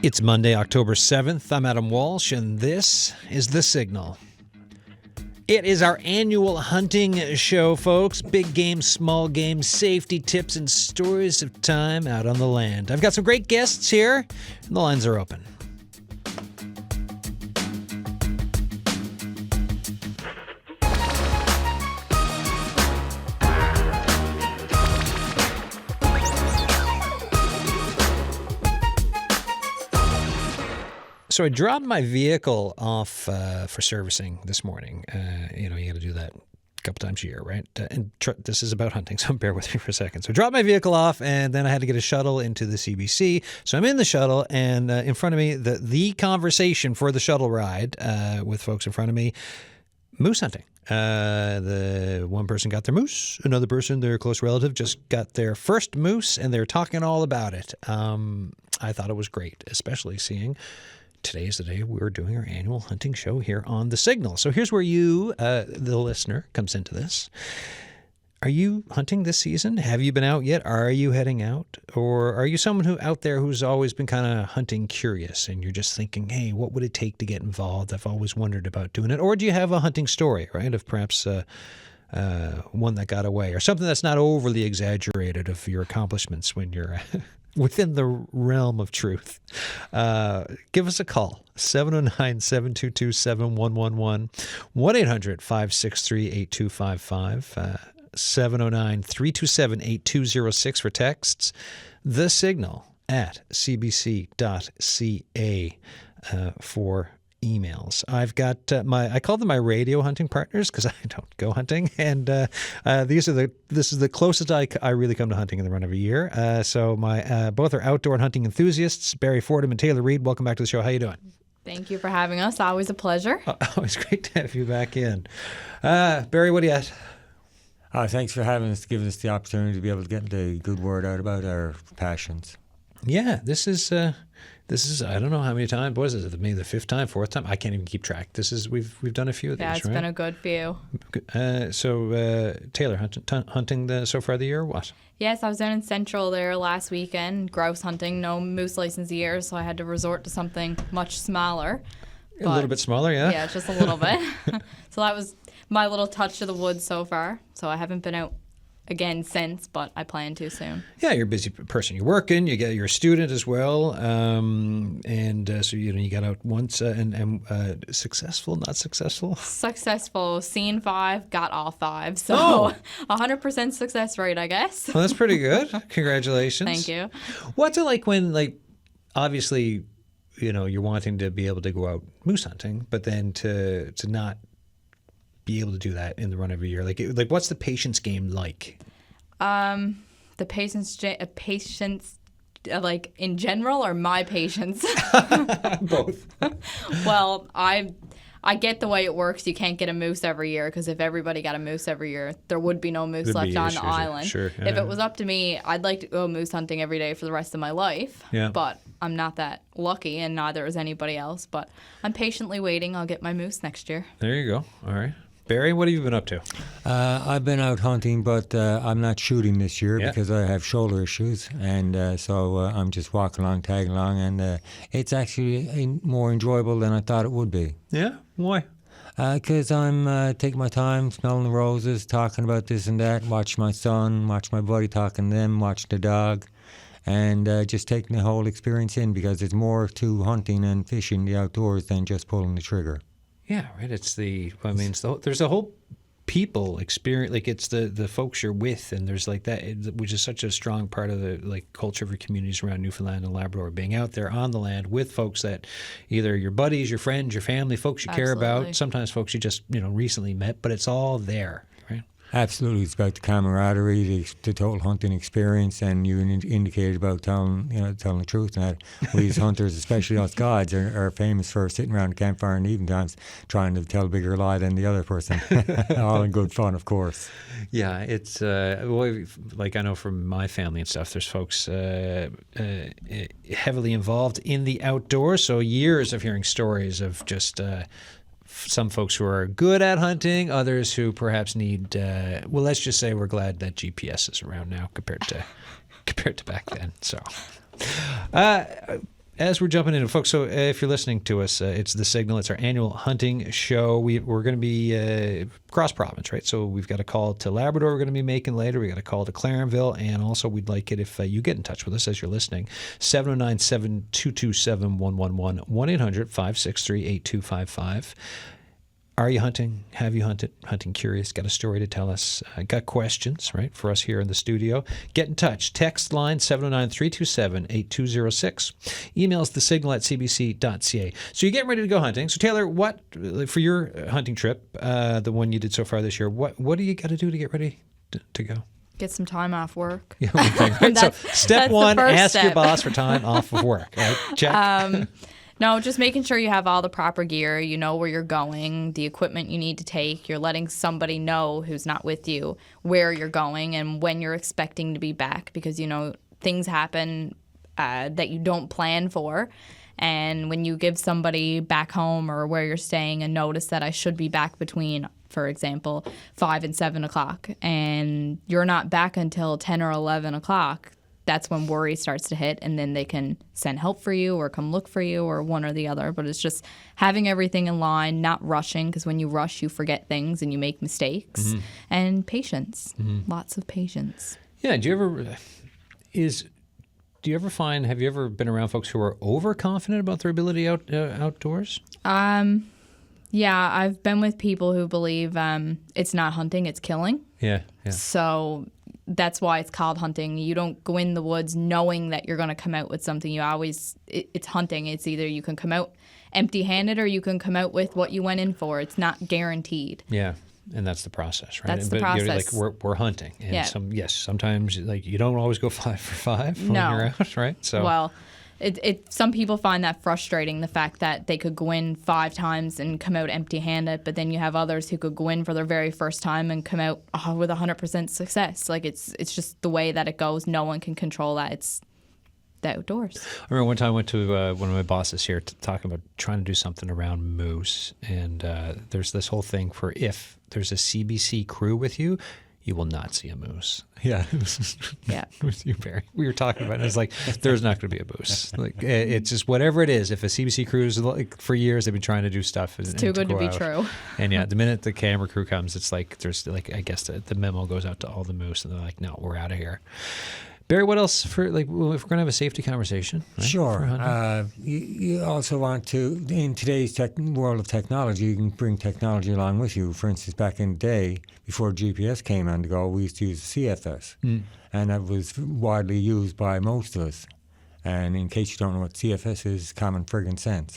It's Monday, October 7th. I'm Adam Walsh, and this is The Signal. It is our annual hunting show, folks. Big game, small game, safety tips, and stories of time out on the land. I've got some great guests here, and the lines are open. So I dropped my vehicle off for servicing this morning. You got to do that a couple times a year, right? This is about hunting, so bear with me for a second. So I dropped my vehicle off, and then I had to get a shuttle into the CBC. So I'm in the shuttle, and in front of me, the conversation for the shuttle ride with folks in front of me, moose hunting. The one person got their moose, another person, their close relative, just got their first moose, and they're talking all about it. I thought it was great, especially seeing today is the day we're doing our annual hunting show here on The Signal. So here's where you, the listener, comes into this. Are you hunting this season? Have you been out yet? Are you heading out? Or are you someone who out there who's always been kind of hunting curious and you're just thinking, hey, what would it take to get involved? I've always wondered about doing it. Or do you have a hunting story, right, of perhaps one that got away or something that's not overly exaggerated of your accomplishments when you're within the realm of truth? Give us a call, 709-722-7111, 1-800-563-8255, 709-327-8206 for texts, The Signal at cbc.ca for emails. I've got I call them my radio hunting partners because I don't go hunting, and this is the closest I really come to hunting in the run of a year. So my both are outdoor and hunting enthusiasts. Barry Fordham and Taylor Reed, welcome back to the show. How you doing? Thank you for having us. Always a pleasure. Always great to have you back in. Barry, what do you at? Thanks for having us, giving us the opportunity to be able to get the good word out about our passions. Yeah, this is I don't know how many times. What is it? Maybe the fifth time, fourth time? I can't even keep track. We've done a few of these, right? Yeah, it's been a good few. So Taylor, hunting so far the year, or what? Yes, I was down in Central there last weekend, grouse hunting. No moose license year, so I had to resort to something much smaller. A little bit smaller, yeah? Yeah, just a little bit. So that was my little touch to the woods so far. So I haven't been out again since, but I plan to soon. Yeah, you're a busy person. You're working. You're a student as well, so you got out once and successful, not successful. Successful. Seen 5, got all 5. So 100% success rate, I guess. Well, that's pretty good. Congratulations. Thank you. What's it like when, obviously, you're wanting to be able to go out moose hunting, but then to not be able to do that in the run of a year? Like what's the patience game like? The patience, like in general, or my patience? Both. Well, I get the way it works. You can't get a moose every year, because if everybody got a moose every year, there would be no moose left on the island. Sure, yeah. If it was up to me, I'd like to go moose hunting every day for the rest of my life. Yeah. But I'm not that lucky, and neither is anybody else. But I'm patiently waiting. I'll get my moose next year. There you go. All right. Barry, what have you been up to? I've been out hunting, but I'm not shooting this year because I have shoulder issues, and so I'm just walking along, tagging along, and it's actually more enjoyable than I thought it would be. Yeah? Why? Because I'm taking my time, smelling the roses, talking about this and that, watch my son, watch my buddy talking to them, watch the dog, and just taking the whole experience in, because there's more to hunting and fishing the outdoors than just pulling the trigger. Yeah, right. There's a whole people experience, it's the folks you're with, and there's that, which is such a strong part of the culture of your communities around Newfoundland and Labrador, being out there on the land with folks that either your buddies, your friends, your family, folks you care about, sometimes folks you just recently met, but it's all there, right? Absolutely. It's about the camaraderie, the total hunting experience, and you indicated about telling the truth. And that we as hunters, especially us guides, are famous for sitting around the campfire in the evening times trying to tell a bigger lie than the other person. All in good fun, of course. Yeah, it's I know from my family and stuff, there's folks heavily involved in the outdoors, so years of hearing stories of just some folks who are good at hunting, others who perhaps need, let's just say we're glad that GPS is around now compared to back then. So as we're jumping into folks, so if you're listening to us, it's The Signal. It's our annual hunting show. We're going to be cross-province, right? So we've got a call to Labrador we're going to be making later. We got a call to Clarenville, and also we'd like it if you get in touch with us as you're listening. 709-722-7111, 1-800-563-8255. Are you hunting? Have you hunted? Hunting curious? Got a story to tell us? Got questions, right, for us here in the studio? Get in touch. Text line 709-327-8206. Emails thesignal@cbc.ca. So you're getting ready to go hunting. So Taylor, what for your hunting trip, the one you did so far this year, what do you got to do to get ready to go? Get some time off work. Yeah, right. So step one, ask your boss for time off of work. Right? Check. No, just making sure you have all the proper gear, you know where you're going, the equipment you need to take. You're letting somebody know who's not with you where you're going and when you're expecting to be back, because, you know, things happen that you don't plan for. And when you give somebody back home or where you're staying a notice that I should be back between, for example, 5 and 7 o'clock, and you're not back until 10 or 11 o'clock, that's when worry starts to hit, and then they can send help for you or come look for you or one or the other. But it's just having everything in line, not rushing, because when you rush, you forget things and you make mistakes. And patience, lots of patience. Yeah. Do you ever find, have you ever been around folks who are overconfident about their ability outdoors? Yeah, I've been with people who believe it's not hunting, it's killing. Yeah. So that's why it's called hunting. You don't go in the woods knowing that you're going to come out with something. It's hunting. It's either you can come out empty-handed or you can come out with what you went in for. It's not guaranteed. Yeah, and that's the process, right? That's the process. You're like we're hunting, and Yeah. sometimes like you don't always go 5 for 5 when No. you're out, right? So Well, some people find that frustrating, the fact that they could go in 5 times and come out empty-handed, but then you have others who could go in for their very first time and come out with 100% success. Like it's just the way that it goes. No one can control that. It's the outdoors. I remember one time I went to one of my bosses here to talk about trying to do something around moose, and there's this whole thing for if there's a CBC crew with you, you will not see a moose. Yeah. Yeah. With you, Barry. We were talking about it. It's like, there's not going to be a moose. Like, it's just whatever it is. If a CBC crew is, like, for years, they've been trying to do stuff. It's too good to be true. And yeah, the minute the camera crew comes, it's like, there's like, I guess the memo goes out to all the moose and they're like, no, we're out of here. Barry, what else for, like, if we're going to have a safety conversation? Right, sure. You also want to, in today's world of technology, you can bring technology along with you. For instance, back in the day, before GPS came on the go, we used to use CFS. And that was widely used by most of us. And in case you don't know what CFS is, common friggin' sense.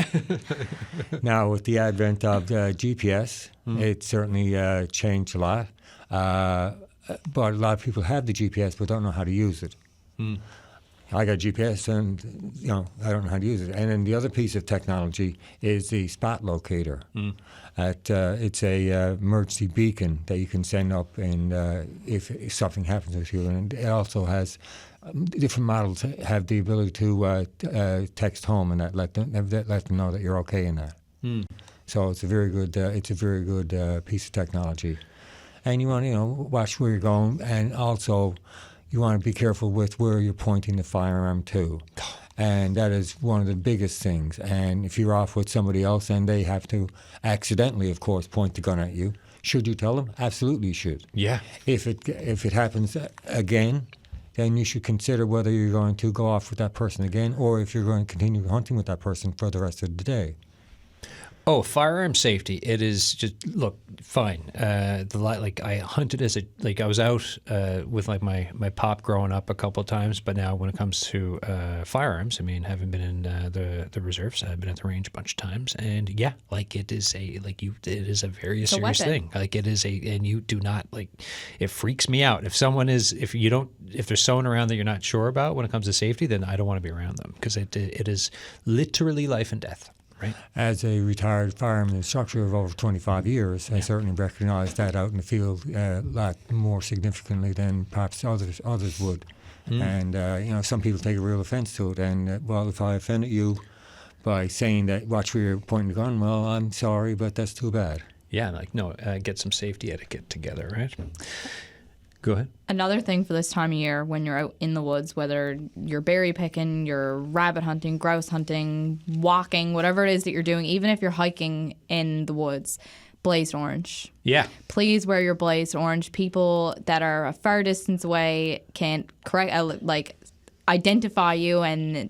Now, with the advent of GPS, it certainly changed a lot. But a lot of people have the GPS but don't know how to use it. I got GPS and, I don't know how to use it. And then the other piece of technology is the spot locator. It's a emergency beacon that you can send up and if something happens with you. And it also has different models have the ability to text home and that let them know that you're okay in that. So it's a very good piece of technology. And you want to, watch where you're going, and also you want to be careful with where you're pointing the firearm to. And that is one of the biggest things. And if you're off with somebody else and they have to accidentally, of course, point the gun at you, should you tell them? Absolutely you should. Yeah. If it happens again, then you should consider whether you're going to go off with that person again or if you're going to continue hunting with that person for the rest of the day. Oh, firearm safety. It is just, look, fine. I hunted I was out with like my pop growing up a couple of times, but now when it comes to firearms, I mean, having been in the reserves, I've been at the range a bunch of times, and yeah, like it is a very serious thing. Like it is and you do not it freaks me out. If there's someone around that you're not sure about when it comes to safety, then I don't want to be around them because it is literally life and death. Right. As a retired fireman instructor of over 25 years, I certainly recognize that out in the field a lot more significantly than perhaps others would. And, some people take a real offense to it. And, if I offended you by saying that, watch where you're pointing the gun, well, I'm sorry, but that's too bad. Yeah, get some safety etiquette together, right? Go ahead. Another thing for this time of year when you're out in the woods, whether you're berry picking, you're rabbit hunting, grouse hunting, walking, whatever it is that you're doing, even if you're hiking in the woods, blazed orange. Yeah. Please wear your blazed orange. People that are a far distance away can't identify you, and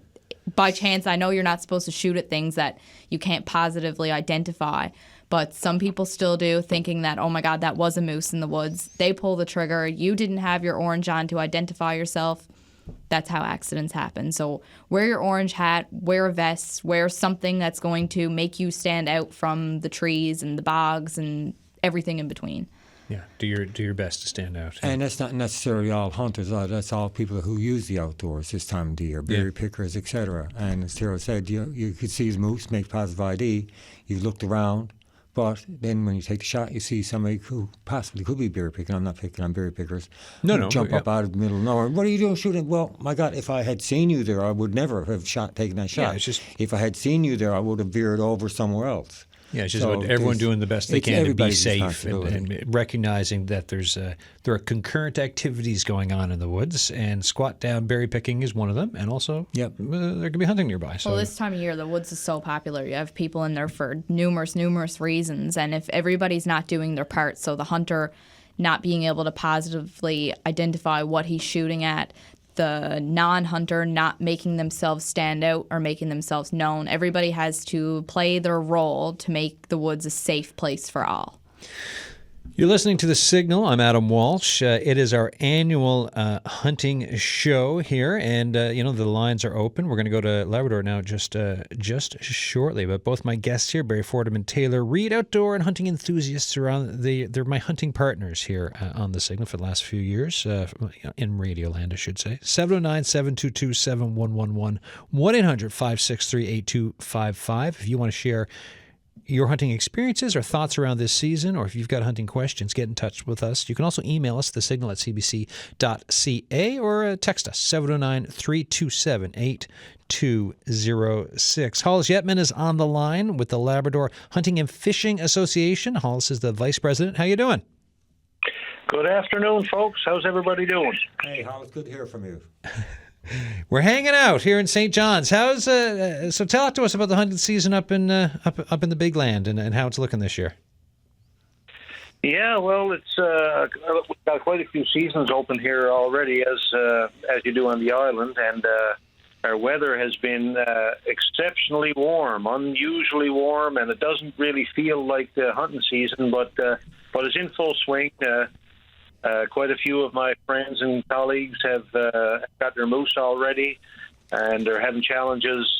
by chance, I know you're not supposed to shoot at things that you can't positively identify, but some people still do, thinking that, oh my God, that was a moose in the woods. They pull the trigger. You didn't have your orange on to identify yourself. That's how accidents happen. So wear your orange hat, wear a vest, wear something that's going to make you stand out from the trees and the bogs and everything in between. Yeah, do your best to stand out. And that's not necessarily all hunters. That's all people who use the outdoors this time of the year, berry pickers, etc. And as Tara said, you could see the moose, make positive ID. You've looked around, but then when you take the shot, you see somebody who possibly could be berry picking. I'm not picking on berry pickers. No, jump up out of the middle of nowhere. What are you doing shooting? Well, my God, if I had seen you there, I would never have taken that shot. Yeah, it's just, if I had seen you there, I would have veered over somewhere else. yeah, it's just about everyone doing the best they can to be safe and recognizing that there are concurrent activities going on in the woods, and squat down berry picking is one of them, and also there could be hunting nearby. So well, this time of year, the woods is so popular. You have people in there for numerous reasons, and if everybody's not doing their part, so the hunter not being able to positively identify what he's shooting at, the non-hunter not making themselves stand out or making themselves known. Everybody has to play their role to make the woods a safe place for all. You're listening to The Signal. I'm Adam Walsh. It is our annual hunting show here, and the lines are open. We're going to go to Labrador now just shortly, but both my guests here, Barry Fordham and Taylor Reid, outdoor and hunting enthusiasts around. They're my hunting partners here on The Signal for the last few years, in Radioland, I should say. 709-722-7111, 1-800-563-8255. If you want to share your hunting experiences or thoughts around this season, or if you've got hunting questions, get in touch with us. You can also email us, thesignal@cbc.ca, or text us, 709-327-8206. Hollis Yetman is on the line with the Labrador Hunting and Fishing Association. Hollis is the vice president. How you doing? Good afternoon, folks. How's everybody doing? Hey, Hollis, good to hear from you. We're hanging out here in St. John's. How's so? Talk to us about the hunting season up in the Big Land and how it's looking this year. Yeah, well, it's we've got quite a few seasons open here already, as you do on the island, and our weather has been exceptionally warm, unusually warm, and it doesn't really feel like the hunting season, but it's in full swing. Quite a few of my friends and colleagues have got their moose already, and they're having challenges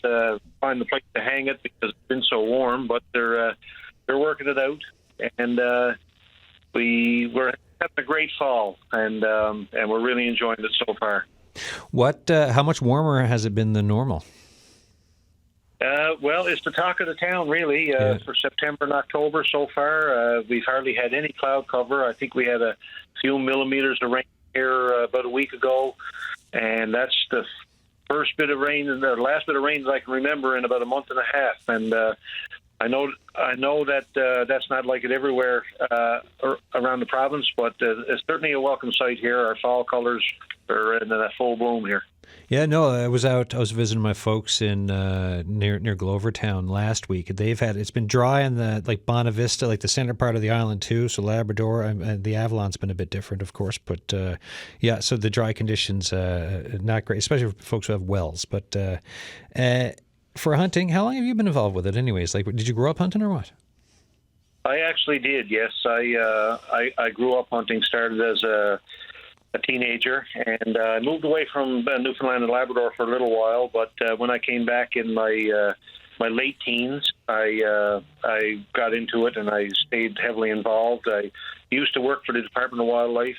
finding the place to hang it because it's been so warm. But they're working it out, and we're having a great fall, and we're really enjoying it so far. How much warmer has it been than normal? Well, it's the talk of the town, really, for September and October so far. We've hardly had any cloud cover. I think we had a few millimeters of rain here about a week ago, and that's the first bit of rain and the last bit of rain that I can remember in about a month and a half. And I know that that's not like it everywhere around the province, but it's certainly a welcome sight here. Our fall colors are in full bloom here. Yeah, no, I was visiting my folks in near Glovertown last week. It's been dry in the Bonavista, like the center part of the island too. So Labrador, the Avalon's been a bit different, of course, but so the dry conditions not great, especially for folks who have wells. But for hunting, how long have you been involved with it, anyways? Like, did you grow up hunting or what? I actually did. Yes, I grew up hunting. Started as a teenager, and I moved away from Newfoundland and Labrador for a little while. But when I came back in my late teens, I got into it, and I stayed heavily involved. I used to work for the Department of Wildlife,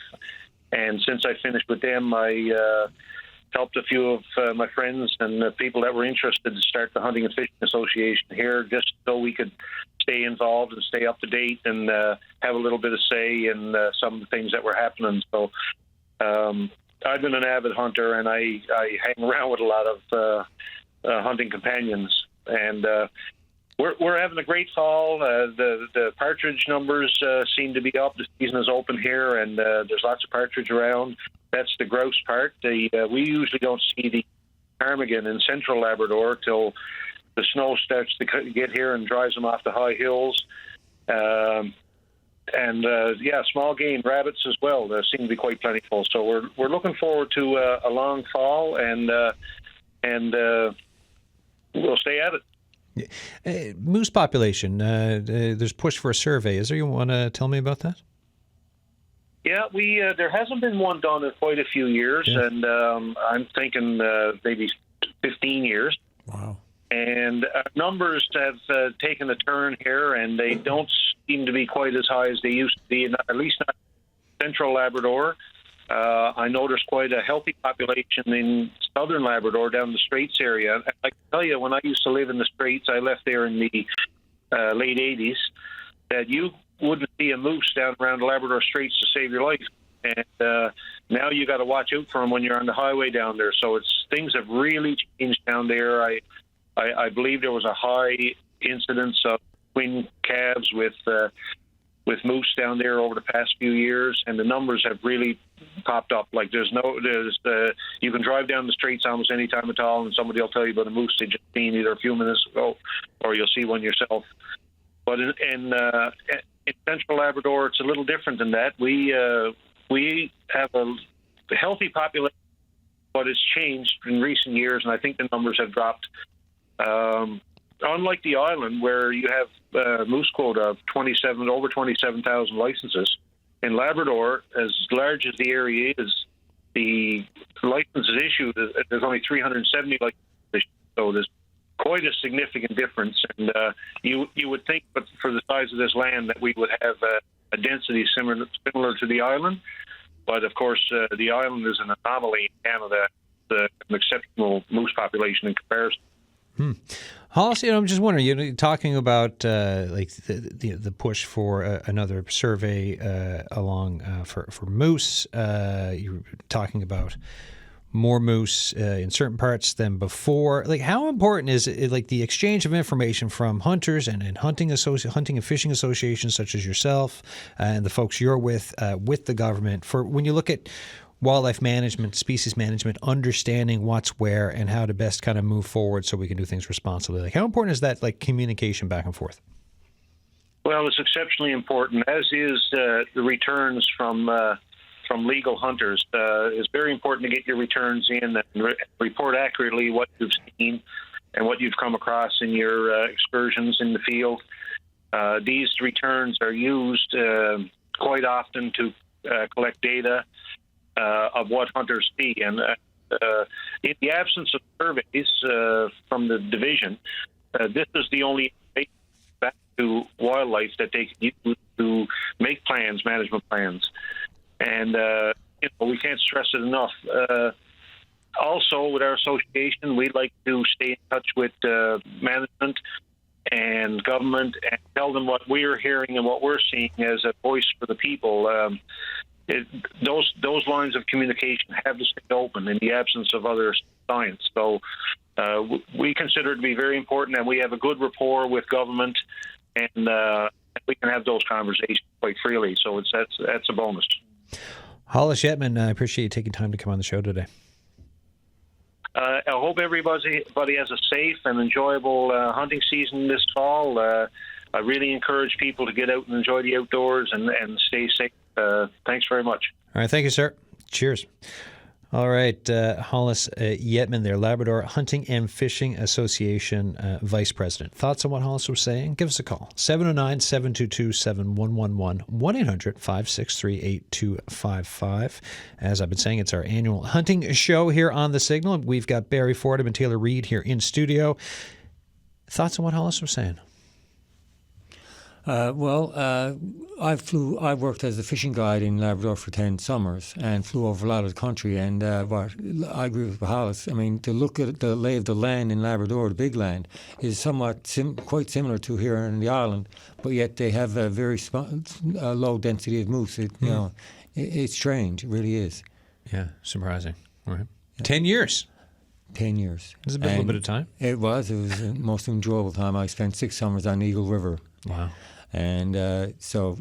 and since I finished with them, I helped a few of my friends and people that were interested to start the Hunting and Fishing Association here, just so we could stay involved and stay up to date and have a little bit of say in some of the things that were happening. So I've been an avid hunter, and I hang around with a lot of hunting companions. And we're having a great fall. The partridge numbers seem to be up. The season is open here, and there's lots of partridge around. That's the grouse part. We usually don't see the ptarmigan in central Labrador till the snow starts to get here and drives them off the high hills. Small game, rabbits as well. They seem to be quite plentiful. So we're looking forward to a long fall, and we'll stay at it. Moose population. There's push for a survey. Is there? You want to tell me about that? Yeah, there hasn't been one done in quite a few years, and I'm thinking maybe 15 years. Wow. And numbers have taken a turn here, and they don't seem to be quite as high as they used to be, at least not central Labrador. I noticed quite a healthy population in southern Labrador, down the Straits area. I can tell you, when I used to live in the Straits, I left there in the late 80s, that you wouldn't see a moose down around the Labrador Straits to save your life. And now you got to watch out for them when you're on the highway down there. So things have really changed down there. I believe there was a high incidence of twin calves with moose down there over the past few years, and the numbers have really popped up. Like you can drive down the streets almost any time at all, and somebody will tell you about a moose they just seen either a few minutes ago, or you'll see one yourself. But in central Labrador, it's a little different than that. We have a healthy population, but it's changed in recent years, and I think the numbers have dropped. Unlike the island, where you have moose quota of over 27,000 licenses, in Labrador, as large as the area is, the licenses issued, there's only 370 licenses issued, so there's quite a significant difference. And you would think, but for the size of this land, that we would have a density similar to the island. But of course, the island is an anomaly in Canada, an exceptional moose population in comparison. Hollis, I'm just wondering, you're talking about the push for another survey for moose. You're talking about more moose in certain parts than before. Like, how important is it, like the exchange of information from hunters and hunting and fishing associations such as yourself and the folks you're with the government, for when you look at wildlife management, species management, understanding what's where and how to best kind of move forward so we can do things responsibly? Like, how important is that, like, communication back and forth? Well, it's exceptionally important, as is the returns from legal hunters. It's very important to get your returns in and report accurately what you've seen and what you've come across in your excursions in the field. These returns are used quite often to collect data of what hunters see. And in the absence of surveys from the division, this is the only back to wildlife that they can use to make management plans. And we can't stress it enough. Also, with our association, we'd like to stay in touch with management and government and tell them what we're hearing and what we're seeing as a voice for the people. Those lines of communication have to stay open in the absence of other science. So we consider it to be very important, and we have a good rapport with government, and we can have those conversations quite freely. So that's a bonus. Hollis Yetman, I appreciate you taking time to come on the show today. I hope everybody has a safe and enjoyable hunting season this fall. I really encourage people to get out and enjoy the outdoors and stay safe. Thanks very much. All right. Thank you, sir. Cheers. All right. Hollis Yetman there, Labrador Hunting and Fishing Association Vice President. Thoughts on what Hollis was saying? Give us a call. 709-722-7111, 1-800-563-8255. As I've been saying, it's our annual hunting show here on The Signal. We've got Barry Fordham and Taylor Reed here in studio. Thoughts on what Hollis was saying? I worked as a fishing guide in Labrador for 10 summers and flew over a lot of the country. And what I agree with Hollis. I mean, to look at the lay of the land in Labrador, the big land, is somewhat quite similar to here in the island, but yet they have a very low density of moose. It's strange. It really is. Yeah, surprising. All right. 10 years. 10 years. It's a little bit of time. It was the most enjoyable time. I spent 6 summers on Eagle River. Wow. And so,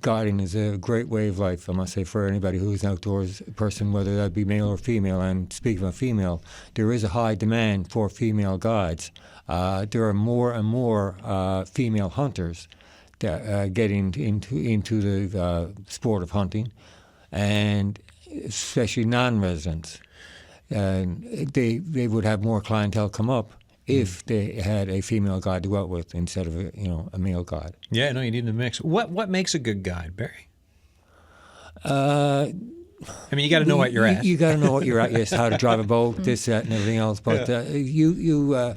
guiding is a great way of life, I must say, for anybody who's an outdoors person, whether that be male or female. And speaking of female, there is a high demand for female guides. There are more and more female hunters that getting into the sport of hunting, and especially non-residents. And they would have more clientele come up if they had a female guide to go out with instead of a male guide. Yeah, no, you need a mix. What makes a good guide, Barry? I mean, you got to know what you're at. You got to know what you're at. Yes, how to drive a boat, this, that, and everything else. But I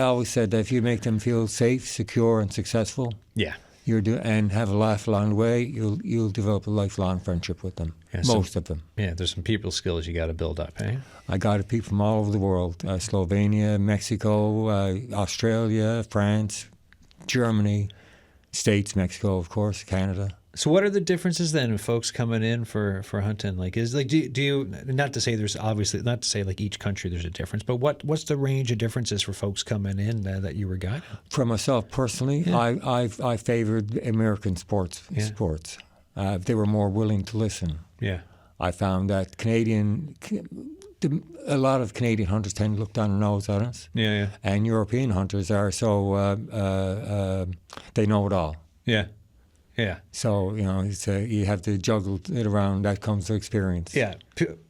always said that if you make them feel safe, secure, and successful, and have a laugh along the way, you'll develop a lifelong friendship with them. Yeah, most of them. Yeah, there's some people skills you got to build up, eh? I got people from all over the world: Slovenia, Mexico, Australia, France, Germany, States, Mexico, of course, Canada. So what are the differences then of folks coming in for hunting? Like, do you not to say like each country there's a difference, but what's the range of differences for folks coming in that you were guiding? For myself personally, I favored American sports. They were more willing to listen. Yeah, I found that a lot of Canadian hunters tend to look down their nose at us. Yeah. And European hunters are so they know it all. Yeah. Yeah. So, you have to juggle it around. That comes to experience. Yeah.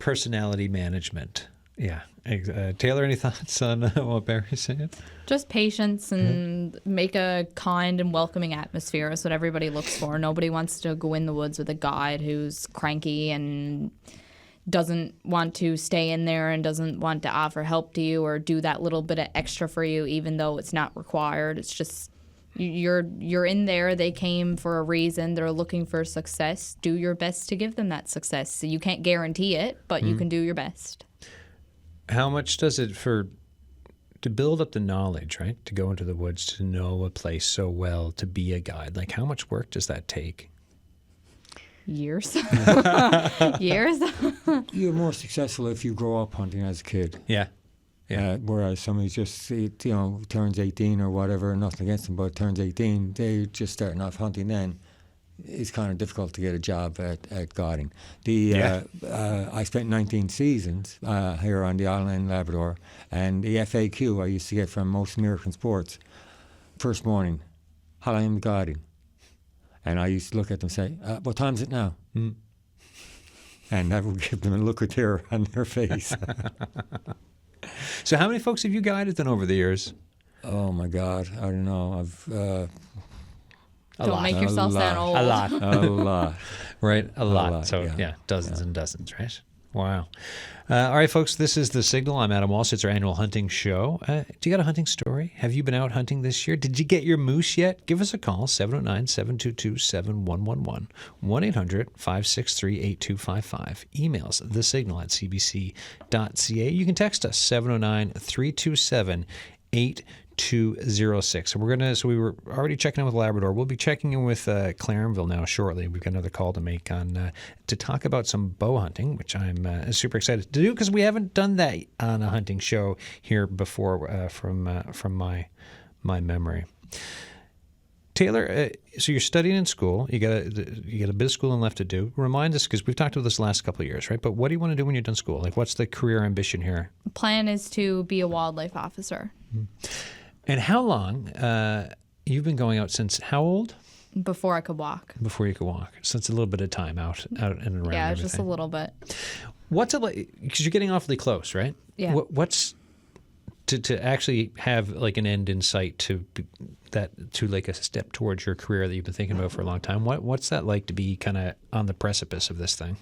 Personality management. Yeah. Taylor, any thoughts on what Barry's saying? Just patience and make a kind and welcoming atmosphere is what everybody looks for. Nobody wants to go in the woods with a guide who's cranky and doesn't want to stay in there and doesn't want to offer help to you or do that little bit of extra for you, even though it's not required. It's just... You're in there. They came for a reason. They're looking for success. Do your best to give them that success. So you can't guarantee it, but you can do your best. How much does it to build up the knowledge, right? To go into the woods, to know a place so well, to be a guide. Like, how much work does that take? Years. Years. You're more successful if you grow up hunting as a kid. Yeah. Yeah. Whereas somebody just turns 18 or whatever, nothing against them, but turns 18, they're just starting off hunting then. It's kind of difficult to get a job at guiding. I spent 19 seasons here on the island in Labrador, and the FAQ I used to get from most American sports, first morning, how long am I guiding? And I used to look at them and say, what time is it now? And that would give them a look of terror on their face. So how many folks have you guided then over the years? Oh, my God. I don't know. Don't make yourself sound old. A lot. A lot. Right? A lot. So, yeah. Dozens and dozens, right? Wow. All right, folks, this is The Signal. I'm Adam Walsh. It's our annual hunting show. Do you got a hunting story? Have you been out hunting this year? Did you get your moose yet? Give us a call, 709-722-7111, 1-800-563-8255. Emails, thesignal@cbc.ca. You can text us, 709-327-8255. 206. So we were already checking in with Labrador. We'll be checking in with Clarenville now shortly. We've got another call to make on to talk about some bow hunting, which I'm super excited to do because we haven't done that on a hunting show here before from my memory. Taylor, so you're studying in school. You got a bit of schooling left to do. Remind us, because we've talked about this the last couple of years, right? But what do you want to do when you're done school? Like, what's the career ambition here? The plan is to be a wildlife officer. And how long? You've been going out since how old? Before I could walk. Before you could walk. So it's a little bit of time out and around. Yeah, everything. just a little bit. What's it like? Because you're getting awfully close, right? Yeah. What's to actually have like an end in sight to like a step towards your career that you've been thinking about for a long time? What's that like to be kind of on the precipice of this thing?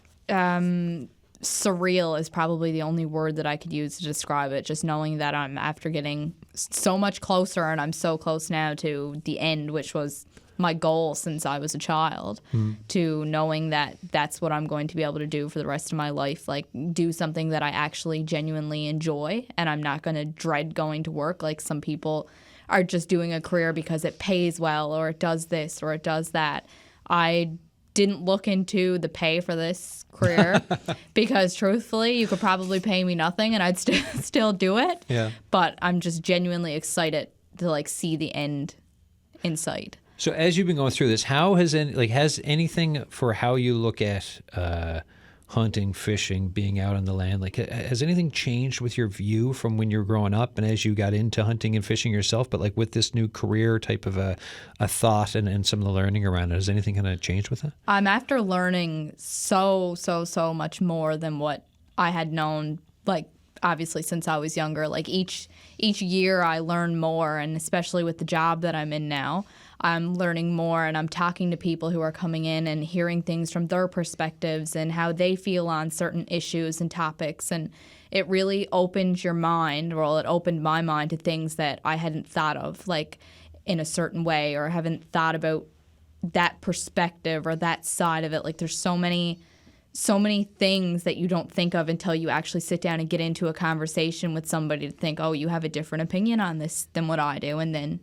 Surreal is probably the only word that I could use to describe it. Just knowing that I'm after getting so much closer, and I'm so close now to the end, which was my goal since I was a child, to knowing that that's what I'm going to be able to do for the rest of my life, like do something that I actually genuinely enjoy, and I'm not going to dread going to work like some people are just doing a career because it pays well or it does this or it does that. I didn't look into the pay for this career because truthfully, you could probably pay me nothing and I'd still do it. Yeah. But I'm just genuinely excited to like see the end in sight. So as you've been going through this, how has has anything for how you look at hunting, fishing, being out on the land, like has anything changed with your view from when you were growing up and as you got into hunting and fishing yourself, but like with this new career type of a thought and some of the learning around it, has anything kind of changed with that? I'm after learning so much more than what I had known, like obviously since I was younger. Like each year I learn more, and especially with the job that I'm in now, I'm learning more, and I'm talking to people who are coming in and hearing things from their perspectives and how they feel on certain issues and topics. And it really opens your mind, well, it opened my mind to things that I hadn't thought of, like in a certain way, or haven't thought about that perspective or that side of it. Like there's so many things that you don't think of until you actually sit down and get into a conversation with somebody to think, oh, you have a different opinion on this than what I do. And then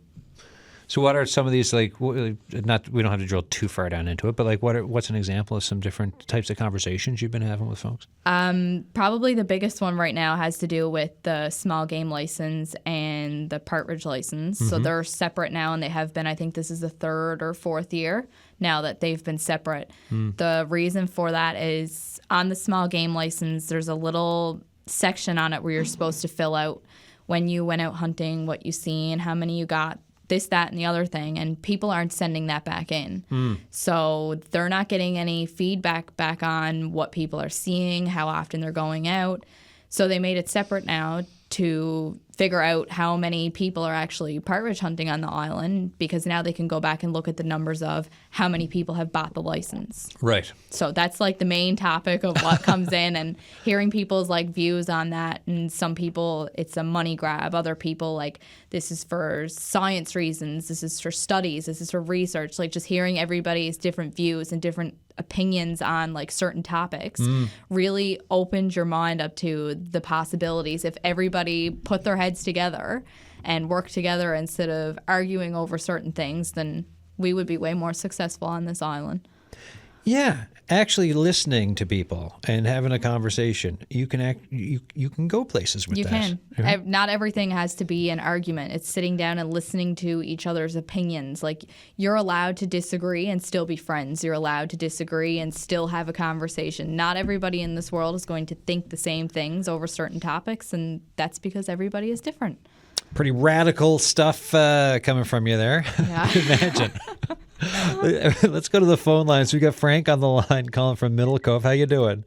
So what are some of these, like, not, we don't have to drill too far down into it, but like what's an example of some different types of conversations you've been having with folks? Probably the biggest one right now has to do with the small game license and the partridge license. So they're separate now, and they have been, I think this is the third or fourth year now that they've been separate. The reason for that is on the small game license, there's a little section on it where you're supposed to fill out when you went out hunting, what you seen, how many you got, this, that, and the other thing, and people aren't sending that back in. So they're not getting any feedback back on what people are seeing, how often they're going out. So they made it separate now to figure out how many people are actually partridge hunting on the island, because now they can go back and look at the numbers of how many people have bought the license. Right. So that's like the main topic of what comes in, and hearing people's like views on that. And some people, it's a money grab. Other people, like, this is for science reasons. This is for studies. This is for research. Like, just hearing everybody's different views and different opinions on like certain topics really opens your mind up to the possibilities. If everybody put their heads together and work together instead of arguing over certain things, then we would be way more successful on this island. Yeah, actually listening to people and having a conversation, you can you can go places with You that. can. Right? Not everything has to be an argument. It's sitting down and listening to each other's opinions. Like, you're allowed to disagree and still be friends. You're allowed to disagree and still have a conversation. Not everybody in this world is going to think the same things over certain topics, and that's because everybody is different. Pretty radical stuff coming from you there. Yeah. Imagine. Let's go to the phone lines. We got Frank on the line calling from Middle Cove. How you doing?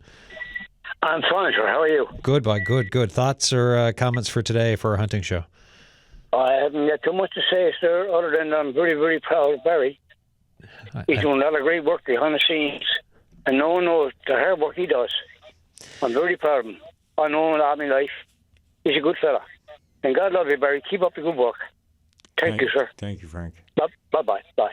I'm fine, sir. How are you? Good, boy. Good. Thoughts or comments for today for our hunting show? I haven't got too much to say, sir, other than I'm very, very proud of Barry. He's doing a lot of great work behind the scenes, and no one knows the hard work he does. I'm very proud of him. I know him all my life. He's a good fella. And God love you, Barry. Keep up the good work. Thank you, sir. Thank you, Frank. Bye-bye. Bye.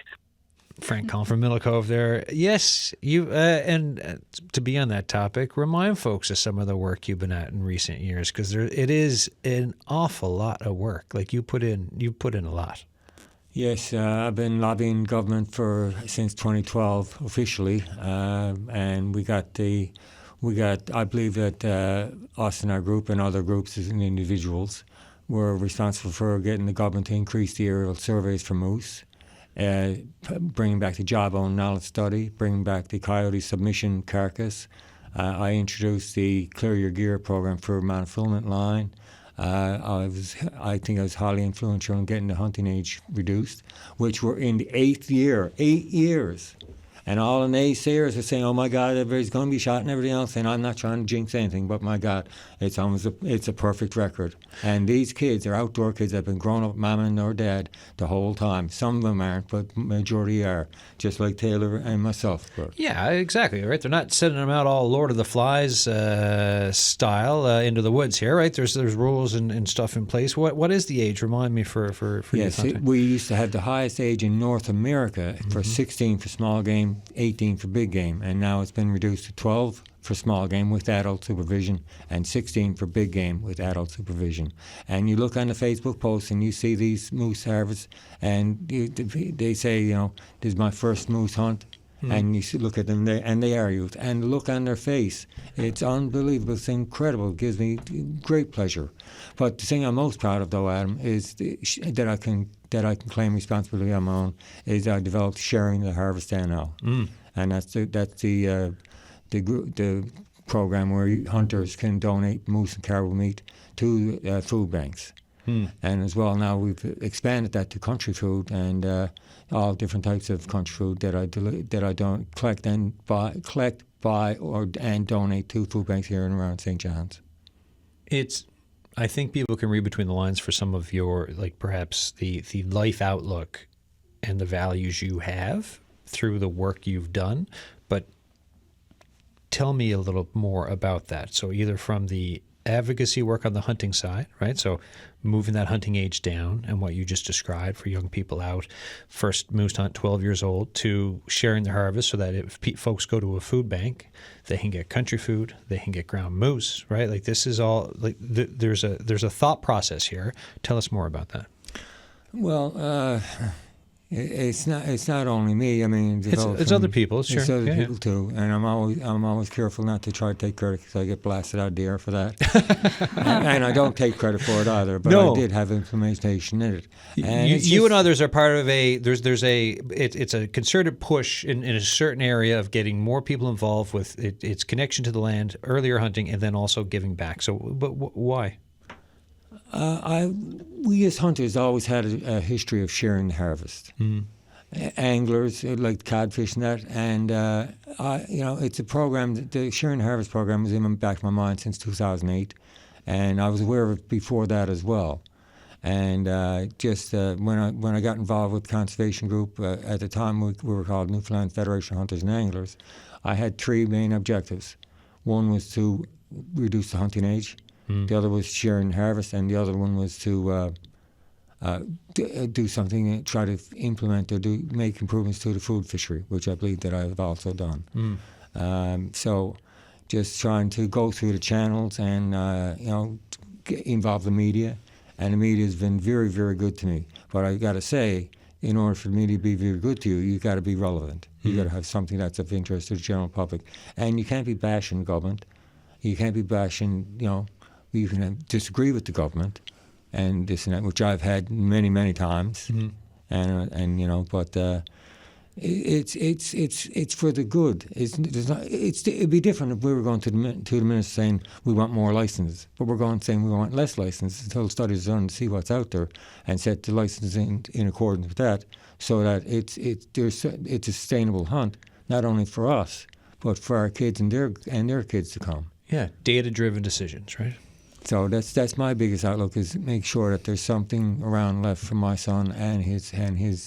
Frank calling from Middle Cove there. Yes, you and to be on that topic, remind folks of some of the work you've been at in recent years, because it is an awful lot of work. Like you put in a lot. Yes, I've been lobbying government since 2012 officially, and we got. I believe that us and our group and other groups as individuals were responsible for getting the government to increase the aerial surveys for moose, bringing back the jawbone knowledge study, bringing back the coyote submission carcass. I introduced the Clear Your Gear program for monofilament line. I think I was highly influential in getting the hunting age reduced, which we're in the 8th year, 8 years. And all the naysayers are saying, oh my God, everybody's going to be shot and everything else. And I'm not trying to jinx anything, but my God, it's a perfect record. And these kids are outdoor kids that have been growing up with mom and or dad the whole time. Some of them aren't, but majority are, just like Taylor and myself. But. Yeah, exactly. Right. They're not sending them out all Lord of the Flies style into the woods here, right? There's rules and stuff in place. What is the age? Remind me for yes, youth hunting. We used to have the highest age in North America for 16 for small game, 18 for big game, and now it's been reduced to 12 for small game with adult supervision and 16 for big game with adult supervision. And you look on the Facebook posts and you see these moose harvests, and they say, this is my first moose hunt, And you look at them, and they are youth. And the look on their face, it's unbelievable. It's incredible. It gives me great pleasure. But the thing I'm most proud of, though, Adam, is that I can claim responsibility on my own, is I developed Sharing the Harvest Day now. And that's the program where hunters can donate moose and caribou meat to food banks. And as well, now we've expanded that to country food and all different types of country food that I don't collect and buy and donate to food banks here and around St. John's. I think people can read between the lines for some of your, like perhaps the life outlook and the values you have through the work you've done, but tell me a little more about that. So either from the advocacy work on the hunting side, right? So moving that hunting age down and what you just described for young people out, first moose hunt 12 years old, to sharing the harvest so that if folks go to a food bank, they can get country food, they can get ground moose, right? Like this is all, like there's a thought process here. Tell us more about that. Well, it's not only me. I mean, it's other people. Sure, it's other people too. And I'm always careful not to try to take credit because I get blasted out the air for that. and I don't take credit for it either. But I did have implementation in it. And you and others are part of it's a concerted push in a certain area of getting more people involved with its connection to the land, earlier hunting, and then also giving back. So, but why? We as hunters always had a history of sharing the harvest. Anglers like codfish and that, and it's a program. The Sharing the Harvest program was in the back of my mind since 2008, and I was aware of it before that as well. And when I got involved with the conservation group at the time, we were called Newfoundland Federation of Hunters and Anglers. I had three main objectives. One was to reduce the hunting age. The other was sharing the harvest, and the other one was to do something, try to implement or make improvements to the food fishery, which I believe that I have also done. So just trying to go through the channels and involve the media, and the media has been very, very good to me. But I got to say, in order for the media to be very good to you, you've got to be relevant. You've got to have something that's of interest to the general public, and you can't be bashing government. You can't be bashing, you can disagree with the government and this and that, which I've had many, many times, but it's for the good. It'd be different if we were going to the minister saying we want more licenses, but we're going saying we want less licenses until studies are done to see what's out there and set the licenses in accordance with that, so that it's a sustainable hunt, not only for us but for our kids and their kids to come. Yeah, data-driven decisions, right? So that's my biggest outlook, is make sure that there's something around left for my son and his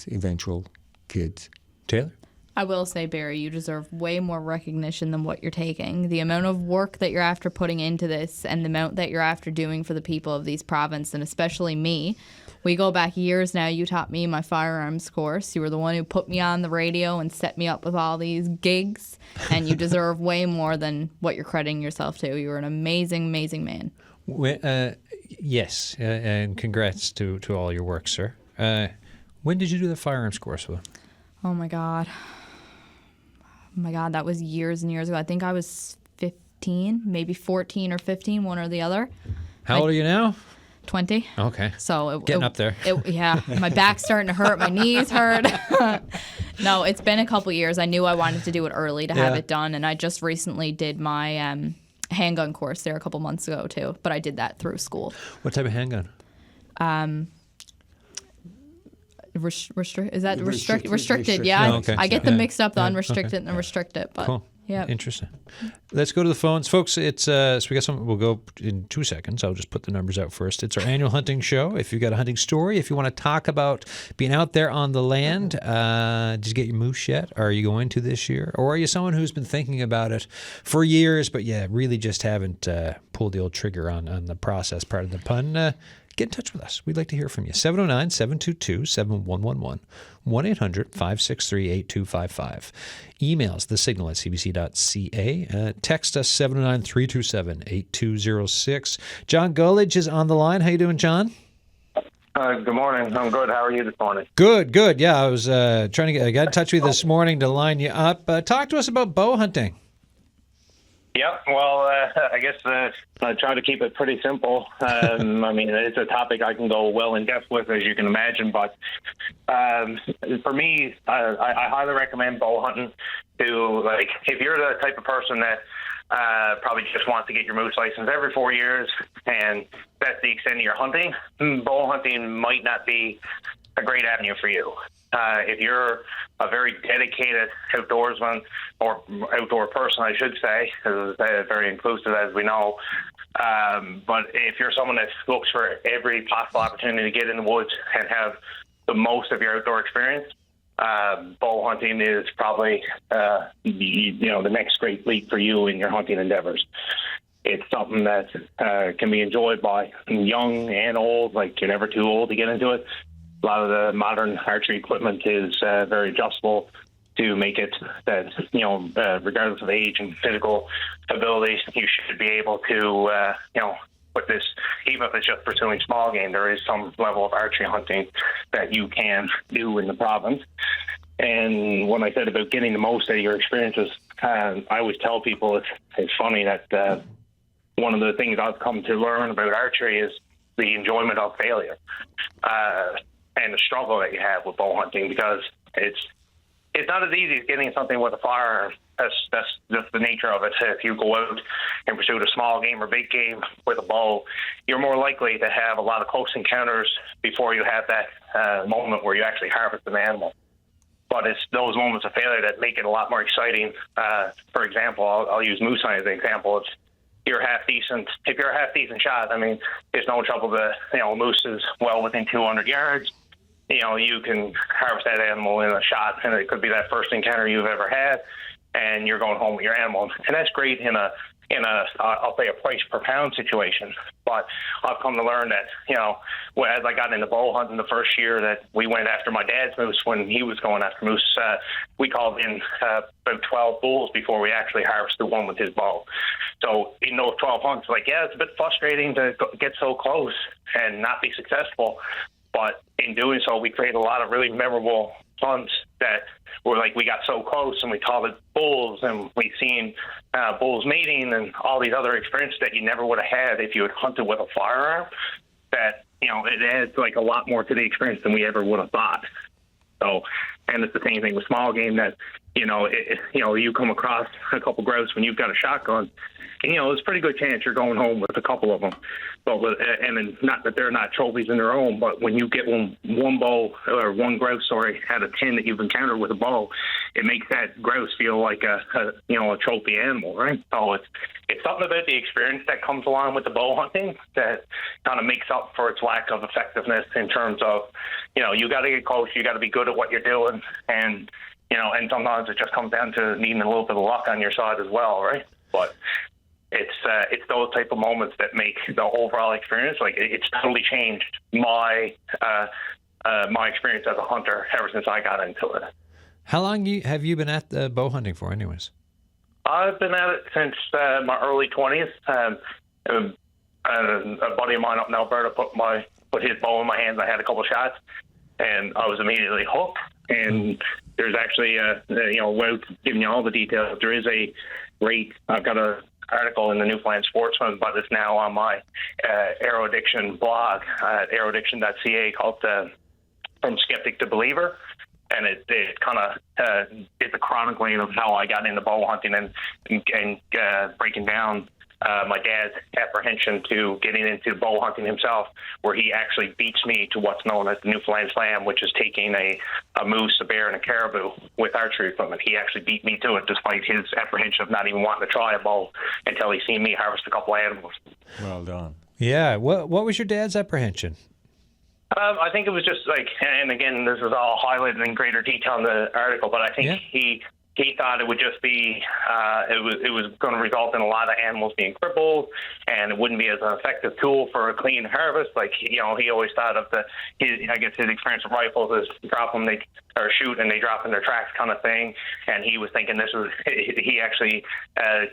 eventual kids. Taylor? I will say, Barry, you deserve way more recognition than what you're taking. The amount of work that you're after putting into this and the amount that you're after doing for the people of these provinces, and especially me. We go back years now. You taught me my firearms course. You were the one who put me on the radio and set me up with all these gigs, and you deserve way more than what you're crediting yourself to. You were an amazing, amazing man. Yes, and congrats to all your work, sir. When did you do the firearms course with? Oh my God, that was years and years ago. I think I was 15, maybe 14 or 15, one or the other. How old are you now? 20. Okay. So getting up there. Yeah, my back's starting to hurt, my knees hurt. No, it's been a couple years. I knew I wanted to do it early to have it done, and I just recently did my handgun course there a couple months ago too, but I did that through school. What type of handgun? Restricted, yeah. Oh, okay. I get them mixed up, the unrestricted and the restricted. But cool. Yeah. Interesting. Let's go to the phones. Folks, it's so we got some. We'll go in 2 seconds. I'll just put the numbers out first. It's our annual hunting show. If you've got a hunting story, if you want to talk about being out there on the land, did you get your moose yet? Are you going to this year? Or are you someone who's been thinking about it for years, but really just haven't pulled the old trigger on the process, part of the pun? Get in touch with us. We'd like to hear from you. 709-722-7111. 1-800-563-8255. Emails, thesignal@cbc.ca. Text us, 709-327-8206. John Gullidge is on the line. How you doing, John? Good morning. I'm good. How are you this morning? Good, good. Yeah, I was I got in touch with you this morning to line you up. Talk to us about bow hunting. Yep. Well, I guess I try to keep it pretty simple. I mean, it's a topic I can go well in depth with, as you can imagine. But for me, I highly recommend bow hunting to, like, if you're the type of person that probably just wants to get your moose license every 4 years, and that's the extent of your hunting, bow hunting might not be a great avenue for you. If you're a very dedicated outdoorsman or outdoor person, I should say, because it's very inclusive, as we know. But if you're someone that looks for every possible opportunity to get in the woods and have the most of your outdoor experience, bow hunting is probably the next great leap for you in your hunting endeavors. It's something that can be enjoyed by young and old. Like, you're never too old to get into it. A lot of the modern archery equipment is very adjustable to make it that, regardless of age and physical ability, you should be able to, with this, even if it's just pursuing small game, there is some level of archery hunting that you can do in the province. And when I said about getting the most out of your experiences, I always tell people it's funny that one of the things I've come to learn about archery is the enjoyment of failure. And the struggle that you have with bow hunting, because it's not as easy as getting something with a firearm. That's just the nature of it. If you go out and pursue a small game or big game with a bow, you're more likely to have a lot of close encounters before you have that moment where you actually harvest an animal. But it's those moments of failure that make it a lot more exciting. For example, I'll use moose hunting as an example. If you're a half decent shot, I mean, there's no trouble moose is well within 200 yards. You can harvest that animal in a shot, and it could be that first encounter you've ever had, and you're going home with your animal. And that's great in a I'll say a price per pound situation. But I've come to learn that, as I got into bow hunting the first year that we went after my dad's moose when he was going after moose, we called in about 12 bulls before we actually harvested one with his bow. So in those 12 hunts, it's a bit frustrating to get so close and not be successful. But in doing so, we created a lot of really memorable hunts that were like, we got so close and we called it bulls, and we seen bulls mating and all these other experiences that you never would have had if you had hunted with a firearm. That, it adds like a lot more to the experience than we ever would have thought. So, and it's the same thing with small game that, you come across a couple grouse when you've got a shotgun, and, there's a pretty good chance you're going home with a couple of them. But and not that they're not trophies in their own, but when you get one bow or one grouse, out of 10 that you've encountered with a bow, it makes that grouse feel like a trophy animal, right? So it's something about the experience that comes along with the bow hunting that kind of makes up for its lack of effectiveness in terms of, you got to get close, you got to be good at what you're doing, and and sometimes it just comes down to needing a little bit of luck on your side as well, right? But it's those type of moments that make the overall experience, like, it's totally changed my experience as a hunter ever since I got into it. How long have you been at bow hunting for, anyways? I've been at it since my early 20s. A buddy of mine up in Alberta put his bow in my hands. I had a couple shots, and I was immediately hooked. And there's actually, without giving you all the details, there is a rate. I've got an article in the Newfoundland Sportsman about this now on my Arrow Addiction blog at arrowaddiction.ca called From Skeptic to Believer. And it kind of it's a chronicling of how I got into bow hunting and breaking down my dad's apprehension to getting into bow hunting himself, where he actually beats me to what's known as the Newfoundland Slam, which is taking a moose, a bear, and a caribou with archery equipment. He actually beat me to it, despite his apprehension of not even wanting to try a bow until he seen me harvest a couple animals. Well done. Yeah. What was your dad's apprehension? I think it was just like, and again, this is all highlighted in greater detail in the article, but I think he thought it would just be, it was going to result in a lot of animals being crippled, and it wouldn't be as an effective tool for a clean harvest. Like, he always thought of his experience with rifles is drop them, they or shoot and they drop in their tracks kind of thing. And he was thinking he actually, a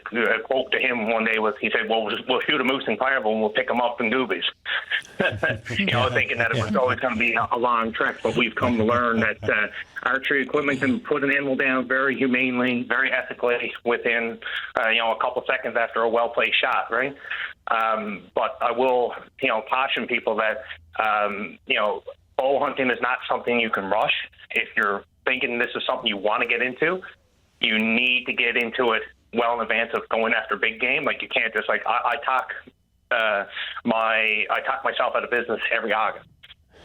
quote to him one day was, he said, well, we'll shoot a moose in Clareville and we'll pick them up in Goobies. Thinking that it was always going to be a long trek, but we've come to learn that archery equipment can put an animal down very humanely, very ethically within, a couple seconds after a well-placed shot, right? But I will, caution people that, bow hunting is not something you can rush. If you're thinking this is something you want to get into, you need to get into it well in advance of going after big game. Like, you can't just I talk myself out of business every August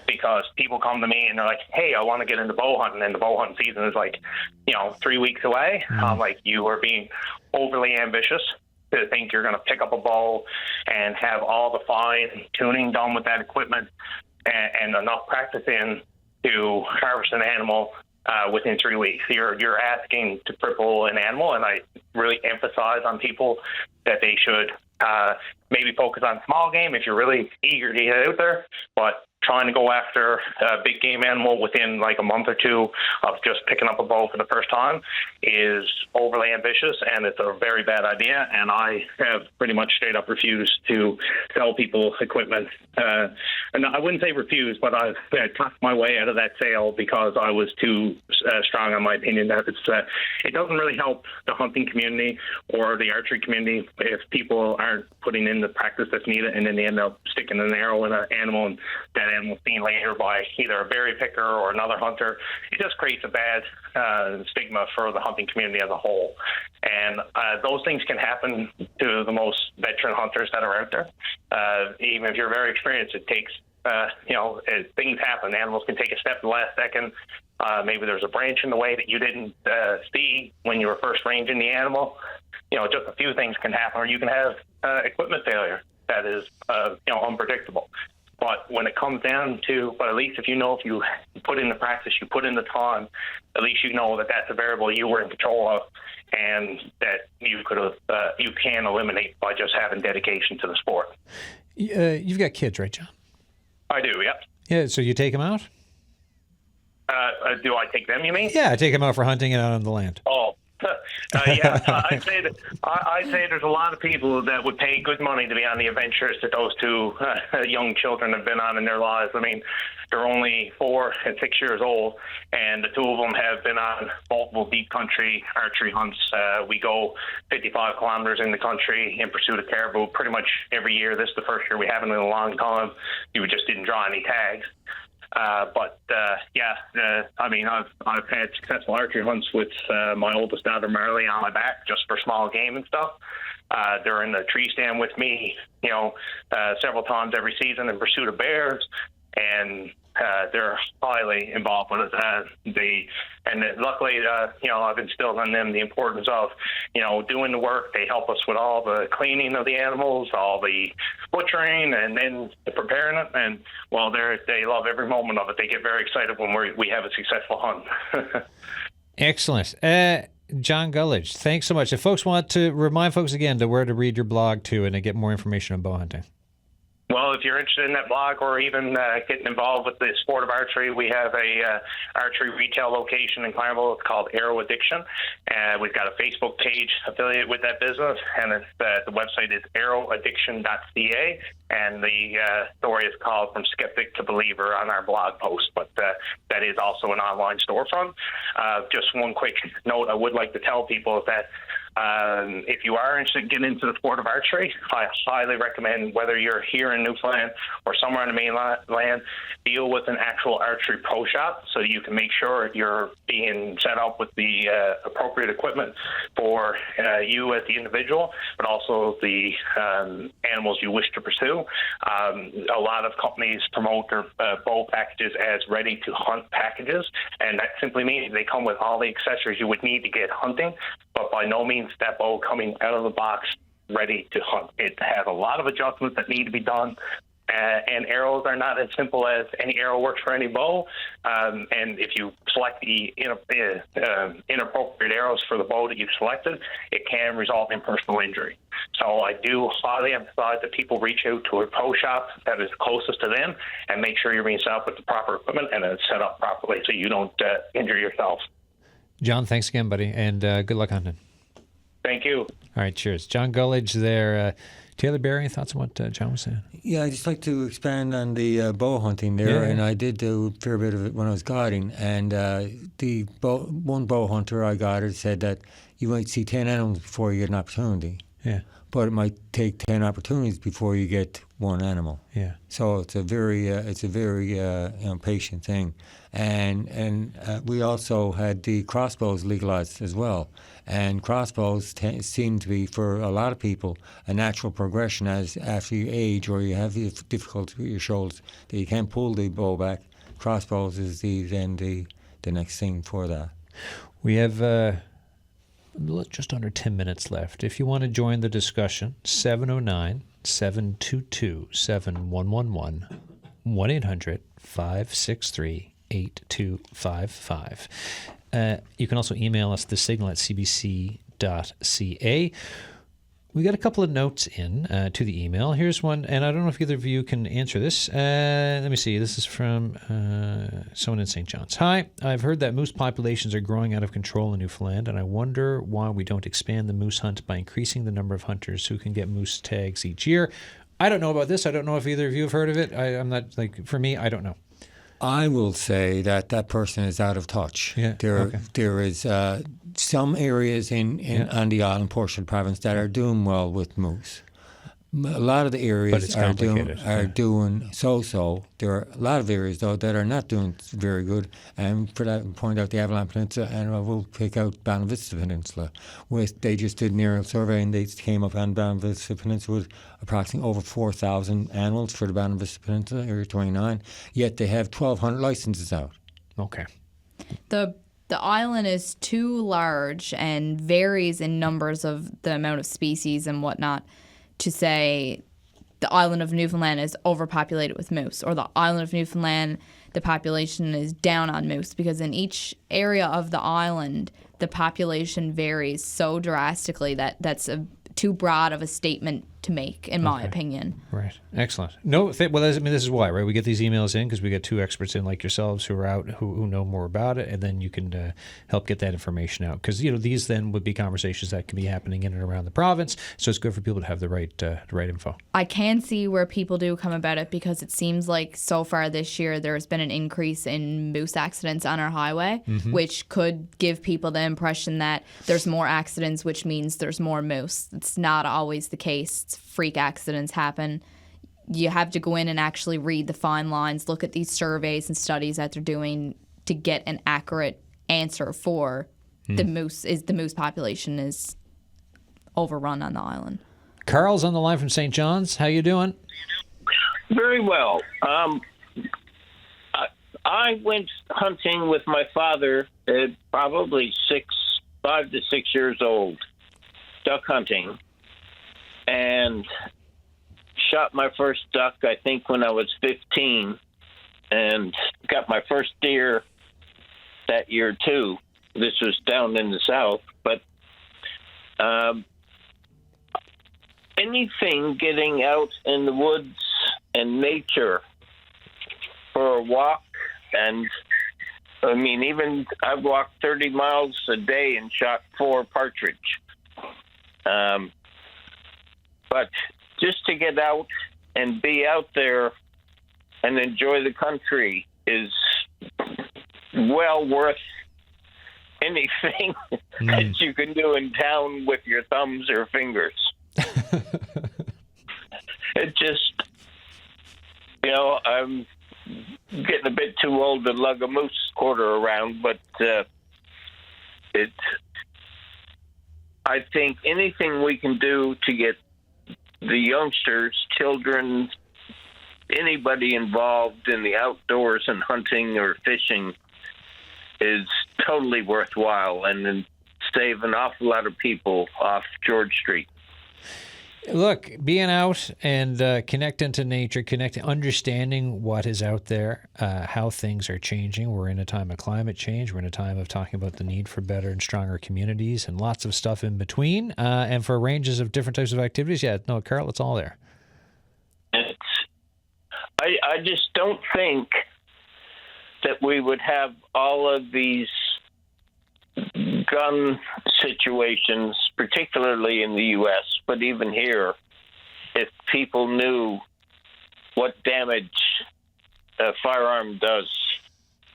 because people come to me and they're like, hey, I want to get into bow hunting, and the bow hunting season is 3 weeks away. I'm like, you are being overly ambitious to think you're going to pick up a bow and have all the fine tuning done with that equipment and enough practice in to harvest an animal within 3 weeks. You're asking to cripple an animal, and I really emphasize on people that they should maybe focus on small game if you're really eager to get out there, but trying to go after a big game animal within a month or two of just picking up a bow for the first time is overly ambitious, and it's a very bad idea. And I have pretty much straight up refused to sell people equipment. And I wouldn't say refuse, but I've talked my way out of that sale because I was too strong on my opinion that it doesn't really help the hunting community or the archery community if people aren't putting in the practice that's needed, and then they end up sticking an arrow in an animal, and that animal seen later by either a berry picker or another hunter. It just creates a bad stigma for the hunting community as a whole. And those things can happen to the most veteran hunters that are out there. Even if you're very experienced, it takes, things happen. Animals can take a step at the last second. Maybe there's a branch in the way that you didn't see when you were first ranging the animal. Just a few things can happen, or you can have equipment failure that is, unpredictable. But when it comes down to, at least if you put in the practice, you put in the time, at least you know that that's a variable you were in control of, and that you can eliminate by just having dedication to the sport. You've got kids, right, John? I do, yep. Yeah, so you take them out? Do I take them, you mean? Yeah, I take them out for hunting and out on the land. Oh, yeah. I'd say there's a lot of people that would pay good money to be on the adventures that those two young children have been on in their lives. I mean, they're only 4 and 6 years old, and the two of them have been on multiple deep country archery hunts. We go 55 kilometers in the country in pursuit of caribou pretty much every year. This is the first year we haven't in a long time. We just didn't draw any tags. I've had successful archery hunts with my oldest daughter Marley on my back just for small game and stuff. They're in the tree stand with me, several times every season in pursuit of bears, and they're highly involved with it. Luckily, I've instilled in them the importance of, doing the work. They help us with all the cleaning of the animals, all the butchering, and then the preparing it. And while they love every moment of it, they get very excited when we have a successful hunt. Excellent. John Gullidge, thanks so much. If folks want to remind folks again to where to read your blog to and to get more information on bow hunting. Well, if you're interested in that blog or even getting involved with the sport of archery, we have a archery retail location in Clareville. It's called Arrow Addiction. We've got a Facebook page affiliated with that business, and the website is arrowaddiction.ca, and the story is called From Skeptic to Believer on our blog post, but that is also an online storefront. Just one quick note I would like to tell people is that if you are interested in getting into the sport of archery, I highly recommend, whether you're here in Newfoundland or somewhere in the mainland, deal with an actual archery pro shop so you can make sure you're being set up with the appropriate equipment for you as the individual, but also the animals you wish to pursue. A lot of companies promote their bow packages as ready-to-hunt packages, and that simply means they come with all the accessories you would need to get hunting, but by no means that bow coming out of the box ready to hunt. It has a lot of adjustments that need to be done, And arrows are not as simple as any arrow works for any bow. And if you select the inappropriate arrows for the bow that you've selected, it can result in personal injury. So I do highly emphasize that people reach out to a bow shop that is closest to them and make sure you're being set up with the proper equipment and it's set up properly so you don't injure yourself. John, thanks again, buddy, and good luck hunting. Thank you. All right, cheers. John Gullidge there. Taylor Barry, any thoughts on what John was saying? Yeah, I'd just like to expand on the bow hunting there, Yeah. and I did do a fair bit of it when I was guiding, and one bow hunter I guided said that you might see 10 animals before you get an opportunity, Yeah, but it might take 10 opportunities before you get one animal. yeah. So it's a very patient thing, and we also had the crossbows legalized as well, and crossbows seem to be for a lot of people a natural progression as after you age or you have difficulty with your shoulders that you can't pull the bow back. Crossbows is the next thing for that. We have just under 10 minutes left. If you want to join the discussion, 709-722-7111, 1-800-563-8255. You can also email us, thesignal@cbc.ca. We got a couple of notes in to the email. Here's one, and I don't know if either of you can answer this. Let me see. This is from someone in St. John's. Hi, I've heard that moose populations are growing out of control in Newfoundland, and I wonder why we don't expand the moose hunt by increasing the number of hunters who can get moose tags each year. I don't know about this. I don't know if either of you have heard of it. I'm not, for me, I don't know. I will say that person is out of touch. Yeah, okay. There is some areas on the island portion of the province that are doing well with moose. A lot of the areas are doing so-so. There are a lot of areas, though, that are not doing very good. And for that, point out the Avalon Peninsula, and I will pick out Bonavista Peninsula. They just did an aerial survey, and they came up on Bonavista Peninsula with approximately over 4,000 animals for the Bonavista Peninsula, Area 29. Yet they have 1,200 licenses out. Okay. The island is too large and varies in numbers of the amount of species and whatnot to say the island of Newfoundland is overpopulated with moose, or the island of Newfoundland, the population is down on moose, because in each area of the island, the population varies so drastically that that's too broad of a statement to make, in my opinion. Right. Excellent. Well, this is why, right? We get these emails in because we get two experts in like yourselves who are out, who know more about it, and then you can help get that information out. Because, these then would be conversations that can be happening in and around the province, so it's good for people to have the right info. I can see where people do come about it, because it seems like so far this year there's been an increase in moose accidents on our highway, which could give people the impression that there's more accidents, which means there's more moose. It's not always the case. Freak accidents happen. You have to go in and actually read the fine lines, look at these surveys and studies that they're doing to get an accurate answer for the moose population is overrun on the island. Carl's on the line from St. John's. How you doing? Very well. I went hunting with my father at probably 5 to 6 years old, duck hunting, and shot my first duck, I think, when I was 15, and got my first deer that year, too. This was down in the south, but anything getting out in the woods and nature for a walk, and I mean, even I've walked 30 miles a day and shot 4 partridge. But just to get out and be out there and enjoy the country is well worth anything that you can do in town with your thumbs or fingers. It just, I'm getting a bit too old to lug a moose quarter around, but I think anything we can do to get the youngsters, children, anybody involved in the outdoors and hunting or fishing is totally worthwhile and save an awful lot of people off George Street. Look, being out and connecting to nature, understanding what is out there, how things are changing. We're in a time of climate change. We're in a time of talking about the need for better and stronger communities and lots of stuff in between. And for ranges of different types of activities, Carl, it's all there. I just don't think that we would have all of these gun situations, particularly in the U.S., but even here, if people knew what damage a firearm does.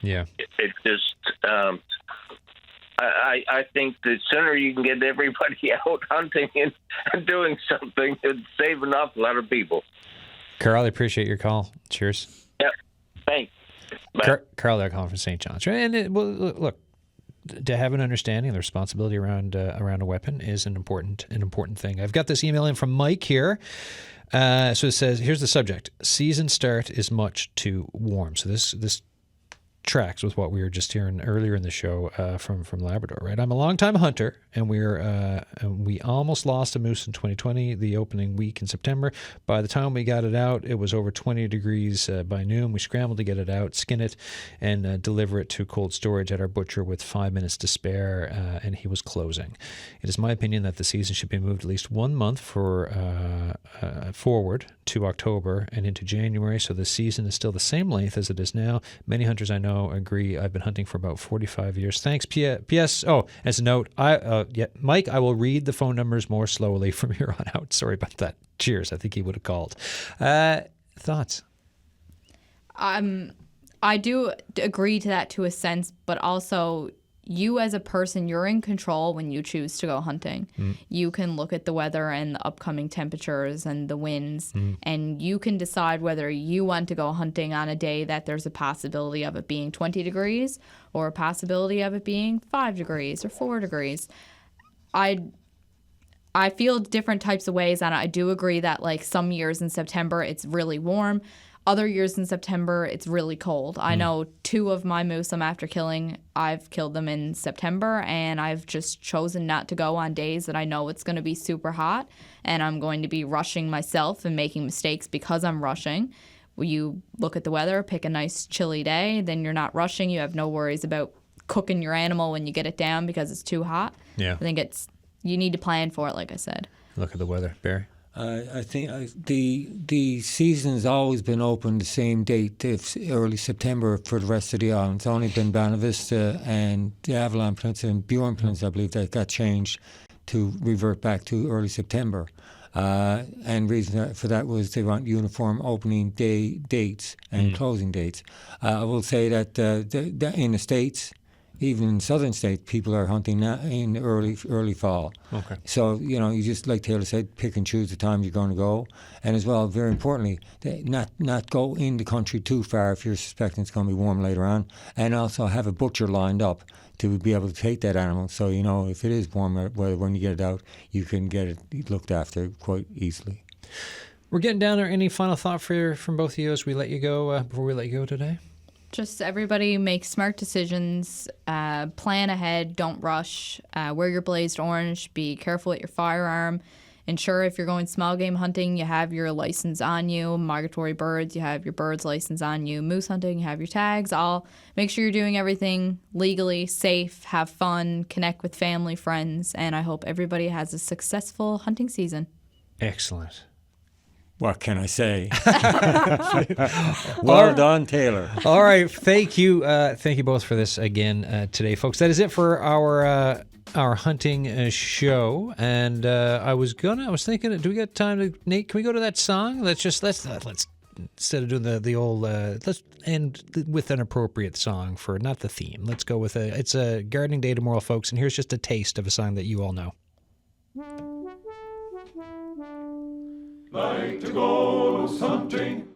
Yeah. It just, I think the sooner you can get everybody out hunting and doing something, it'd save an awful lot of people. Carl, I appreciate your call. Cheers. Yep. Thanks. Carl, they're calling from St. John's. And look, to have an understanding of the responsibility around a weapon is an important thing. I've got this email in from Mike here. So it says, here's the subject: season start is much too warm. So this tracks with what we were just hearing earlier in the show from Labrador, right? I'm a longtime hunter, and we almost lost a moose in 2020, the opening week in September. By the time we got it out, it was over 20 degrees by noon. We scrambled to get it out, skin it, and deliver it to cold storage at our butcher with 5 minutes to spare, and he was closing. It is my opinion that the season should be moved at least 1 month forward to October and into January, so the season is still the same length as it is now. Many hunters I know agree. I've been hunting for about 45 years. Thanks. P.S. Oh, as a note, Mike, I will read the phone numbers more slowly from here on out. Sorry about that. Cheers. I think he would have called. Thoughts? I do agree to that to a sense, but also you as a person, you're in control when you choose to go hunting. You can look at the weather and the upcoming temperatures and the winds, and you can decide whether you want to go hunting on a day that there's a possibility of it being 20 degrees or a possibility of it being 5 degrees or 4 degrees. I feel different types of ways, and I do agree that like some years in September it's really warm. Other years in September, it's really cold. I know 2 of my moose I'm after killing, I've killed them in September, and I've just chosen not to go on days that I know it's going to be super hot, and I'm going to be rushing myself and making mistakes because I'm rushing. You look at the weather, pick a nice chilly day, then you're not rushing. You have no worries about cooking your animal when you get it down because it's too hot. Yeah. I think you need to plan for it, like I said. Look at the weather, Barry. I think the season's always been open the same date, early September, for the rest of the island. It's only been Bonavista and the Avalon Peninsula and Bjorn Peninsula, I believe, that got changed to revert back to early September. And reason for that was they want uniform opening day dates and closing dates. I will say that in the States, even in southern states, people are hunting now in early fall. Okay. So, you just, like Taylor said, pick and choose the time you're going to go. And as well, very importantly, not go in the country too far if you're suspecting it's going to be warm later on. And also have a butcher lined up to be able to take that animal. So, if it is warm weather, when you get it out, you can get it looked after quite easily. We're getting down there. Any final thought from both of you as we let you go, before we let you go today? Just everybody make smart decisions, plan ahead, don't rush, wear your blazed orange, be careful with your firearm, ensure if you're going small game hunting, you have your license on you, migratory birds, you have your bird's license on you, moose hunting, you have your tags, all. Make sure you're doing everything legally, safe, have fun, connect with family, friends, and I hope everybody has a successful hunting season. Excellent. What can I say? Well done, Taylor. All right, thank you both for this again today, folks. That is it for our hunting show. And I was thinking, do we get time to, Nate? Can we go to that song? Let's instead of doing the old let's end with an appropriate song for not the theme. Let's go with it's a gardening day tomorrow, folks. And here's just a taste of a song that you all know. Like to go hunting,